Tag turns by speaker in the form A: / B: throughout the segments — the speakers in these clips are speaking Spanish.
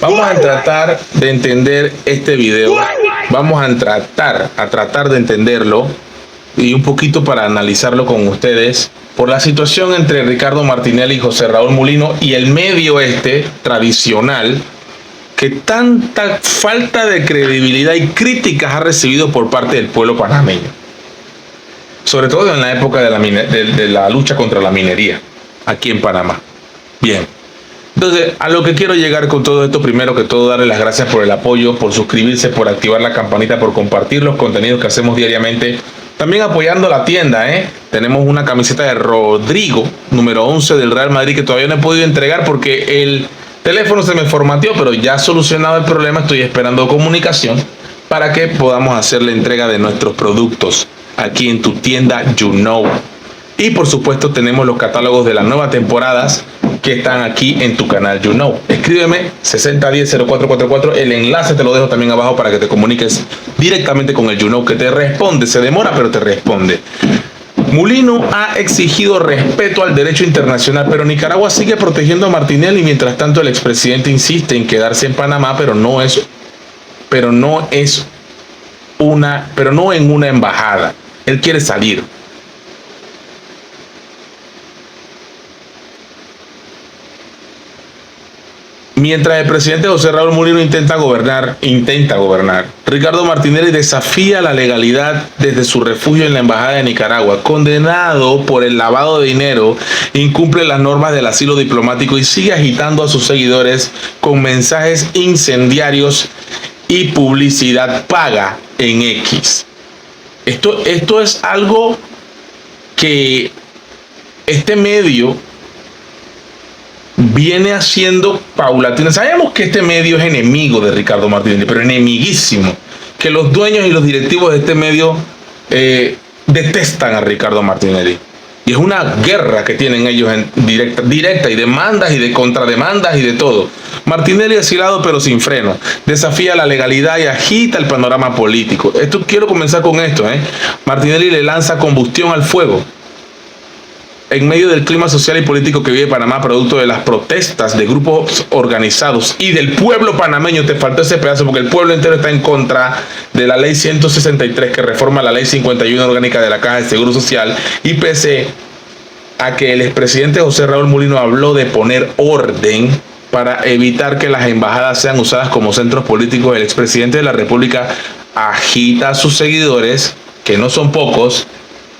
A: Vamos a tratar de entender este video. Vamos a tratar de entenderlo y un poquito para analizarlo con ustedes por la situación entre Ricardo Martinelli y José Raúl Mulino y el medio tradicional que tanta falta de credibilidad y críticas ha recibido por parte del pueblo panameño, sobre todo en la época de la lucha contra la minería aquí en Panamá. Bien. Entonces, a lo que quiero llegar con todo esto, primero que todo, darle las gracias por el apoyo, por suscribirse, por activar la campanita, por compartir los contenidos que hacemos diariamente. También apoyando la tienda, Tenemos una camiseta de Rodrigo, número 11 del Real Madrid, que todavía no he podido entregar porque el teléfono se me formateó, pero ya solucionado el problema, estoy esperando comunicación para que podamos hacer la entrega de nuestros productos aquí en tu tienda YouKnow. Y por supuesto tenemos los catálogos de las nuevas temporadas que están aquí en tu canal YouKnow. Escríbeme 6010-0444. El enlace te lo dejo también abajo para que te comuniques directamente con el YouKnow, que te responde. Se demora, pero te responde. Mulino ha exigido respeto al derecho internacional, pero Nicaragua sigue protegiendo a Martinelli. Mientras tanto, el expresidente insiste en quedarse en Panamá, pero no en una embajada. Él quiere salir. Mientras el presidente José Raúl Mulino intenta gobernar, Ricardo Martinelli desafía la legalidad desde su refugio en la Embajada de Nicaragua. Condenado por el lavado de dinero, incumple las normas del asilo diplomático y sigue agitando a sus seguidores con mensajes incendiarios y publicidad paga en X. Esto es algo que este medio viene haciendo paulatina. Sabemos que este medio es enemigo de Ricardo Martinelli, pero enemiguísimo. Que los dueños y los directivos de este medio detestan a Ricardo Martinelli. Y es una guerra que tienen ellos en directa y demandas y de contrademandas y de todo. Martinelli asilado pero sin freno. Desafía la legalidad y agita el panorama político. Quiero comenzar con esto. Martinelli le lanza combustión al fuego. En medio del clima social y político que vive Panamá, producto de las protestas de grupos organizados y del pueblo panameño, te faltó ese pedazo porque el pueblo entero está en contra de la ley 163 que reforma la ley 51 orgánica de la Caja de Seguro Social, y pese a que el expresidente José Raúl Mulino habló de poner orden para evitar que las embajadas sean usadas como centros políticos, el expresidente de la República agita a sus seguidores, que no son pocos,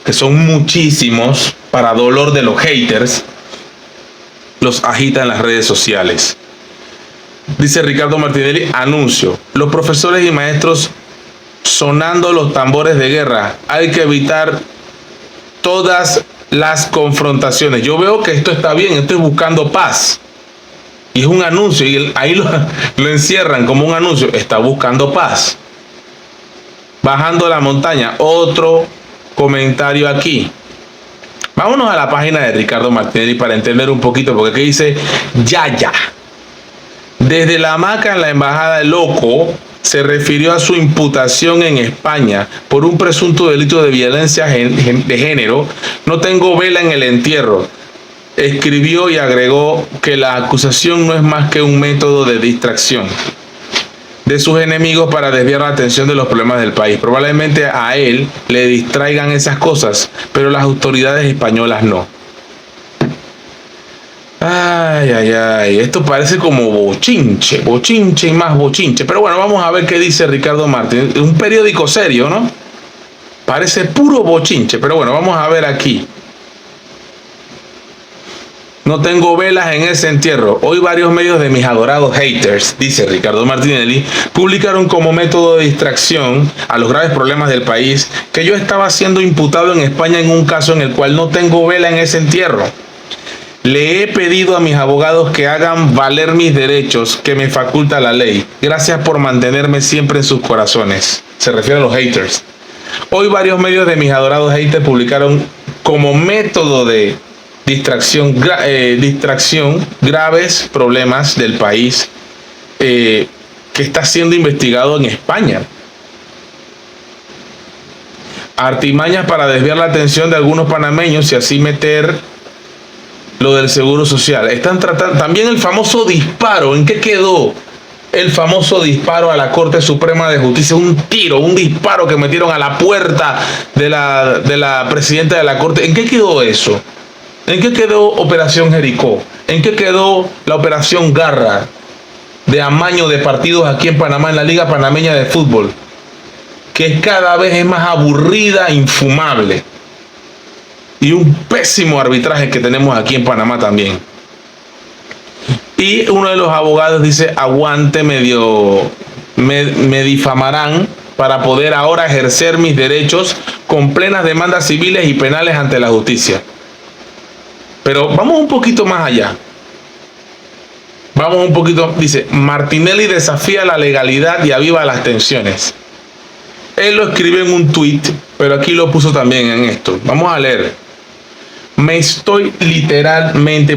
A: que son muchísimos, para dolor de los haters, los agita en las redes sociales. Dice Ricardo Martinelli, anuncio: los profesores y maestros sonando los tambores de guerra. Hay que evitar todas las confrontaciones. Yo veo que esto está bien, estoy buscando paz. Y es un anuncio, y ahí lo encierran como un anuncio. Está buscando paz. Bajando la montaña. Otro comentario aquí. Vámonos a la página de Ricardo Martinelli para entender un poquito, porque aquí dice Yaya. Desde la hamaca en la embajada, el loco se refirió a su imputación en España por un presunto delito de violencia de género. No tengo vela en el entierro. Escribió y agregó que la acusación no es más que un método de distracción de sus enemigos para desviar la atención de los problemas del país. Probablemente a él le distraigan esas cosas, pero las autoridades españolas no. Ay, esto parece como bochinche y más bochinche. Pero bueno, vamos a ver qué dice Ricardo Martín. Un periódico serio, ¿no? Parece puro bochinche, pero bueno, vamos a ver aquí. No tengo velas en ese entierro. Hoy varios medios de mis adorados haters, dice Ricardo Martinelli, publicaron como método de distracción a los graves problemas del país que yo estaba siendo imputado en España en un caso en el cual no tengo vela en ese entierro. Le he pedido a mis abogados que hagan valer mis derechos que me faculta la ley. Gracias por mantenerme siempre en sus corazones. Se refiere a los haters. Hoy varios medios de mis adorados haters publicaron como método de distracción graves problemas del país que está siendo investigado en España. Artimañas para desviar la atención de algunos panameños y así meter lo del seguro social. Están tratando también el famoso disparo. ¿En qué quedó? el famoso disparo a la Corte Suprema de Justicia, un disparo que metieron a la puerta de la presidenta de la Corte. ¿En qué quedó eso? ¿En qué quedó Operación Jericó? ¿En qué quedó la Operación Garra de amaño de partidos aquí en Panamá, en la Liga Panameña de Fútbol? Que cada vez es más aburrida, infumable. Y un pésimo arbitraje que tenemos aquí en Panamá también. Y uno de los abogados dice, aguante, me difamarán para poder ahora ejercer mis derechos con plenas demandas civiles y penales ante la justicia. Pero vamos un poquito más allá. Vamos un poquito, dice, Martinelli desafía la legalidad y aviva las tensiones. Él lo escribió en un tuit, pero aquí lo puso también en esto. Vamos a leer.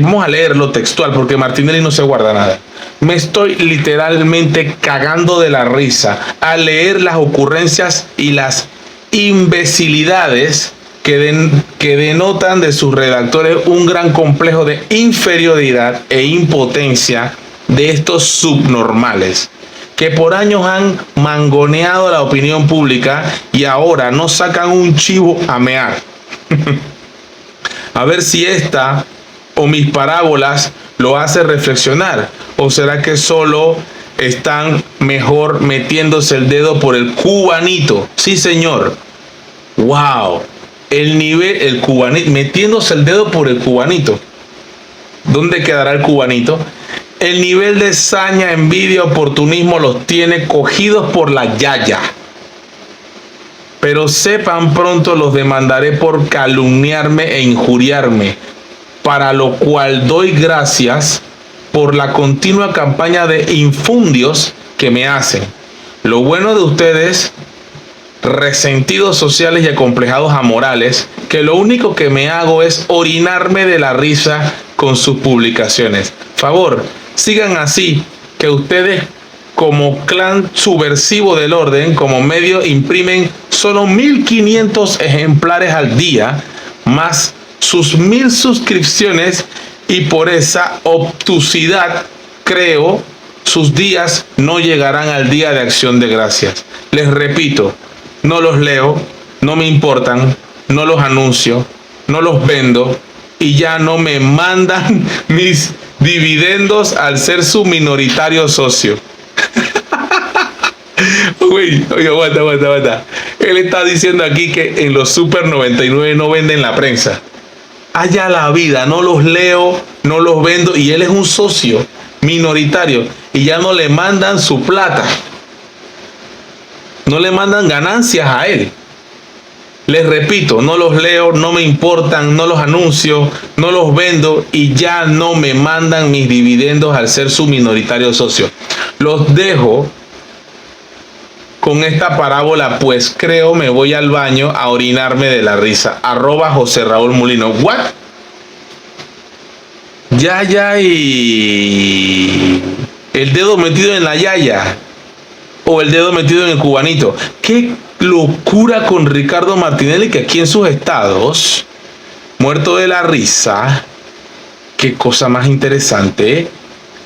A: Vamos a leerlo textual porque Martinelli no se guarda nada. Me estoy literalmente cagando de la risa al leer las ocurrencias y las imbecilidades que denotan de sus redactores un gran complejo de inferioridad e impotencia de estos subnormales que por años han mangoneado la opinión pública y ahora no sacan un chivo a mear. A ver si esta o mis parábolas lo hace reflexionar, o será que solo están mejor metiéndose el dedo por el cubanito. Sí, señor. Wow. El cubanito, metiéndose el dedo por el cubanito. ¿Dónde quedará el cubanito? El nivel de saña, envidia, oportunismo los tiene cogidos por la yaya. Pero sepan pronto los demandaré por calumniarme e injuriarme, para lo cual doy gracias por la continua campaña de infundios que me hacen. Lo bueno de ustedes, resentidos sociales y acomplejados amorales, que lo único que me hago es orinarme de la risa con sus publicaciones. Favor, sigan así, que ustedes como clan subversivo del orden, como medio, imprimen solo 1.500 ejemplares al día, más sus 1.000 suscripciones, y por esa obtusidad, creo, sus días no llegarán al Día de Acción de Gracias. Les repito, no los leo, no me importan, no los anuncio, no los vendo, y ya no me mandan mis dividendos al ser su minoritario socio. Güey, oye, aguanta. Él está diciendo aquí que en los Super 99 no venden la prensa. Allá la vida, no los leo, no los vendo, y él es un socio minoritario y ya no le mandan su plata. No le mandan ganancias a él. Les repito, no los leo, no me importan, no los anuncio, no los vendo, y ya no me mandan mis dividendos al ser su minoritario socio. Los dejo con esta parábola, pues creo me voy al baño a orinarme de la risa. @José Raúl Mulino. ¿What? Yaya y el dedo metido en la yaya, o el dedo metido en el cubanito. Qué locura con Ricardo Martinelli, que aquí en sus estados, muerto de la risa. Qué cosa más interesante.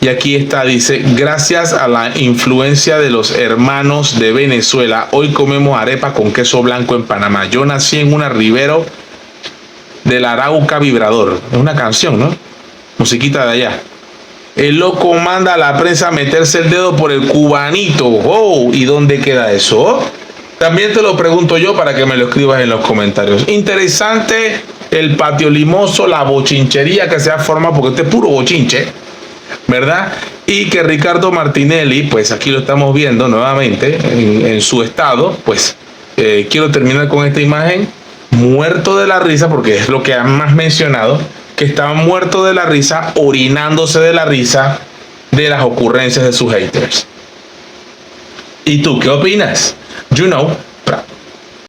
A: Y aquí está, dice, gracias a la influencia de los hermanos de Venezuela, hoy comemos arepa con queso blanco en Panamá. Yo nací en una Rivero del Arauca Vibrador. Es una canción, ¿no? Musiquita de allá. El loco manda a la prensa a meterse el dedo por el cubanito. Oh, ¿y dónde queda eso? También te lo pregunto yo para que me lo escribas en los comentarios. Interesante el patio limoso, la bochinchería que se ha formado, porque este es puro bochinche, ¿verdad? Y que Ricardo Martinelli, pues aquí lo estamos viendo nuevamente en su estado. Pues quiero terminar con esta imagen, muerto de la risa, porque es lo que han más mencionado, que estaba muerto de la risa, orinándose de la risa de las ocurrencias de sus haters. ¿Y tú qué opinas? You know.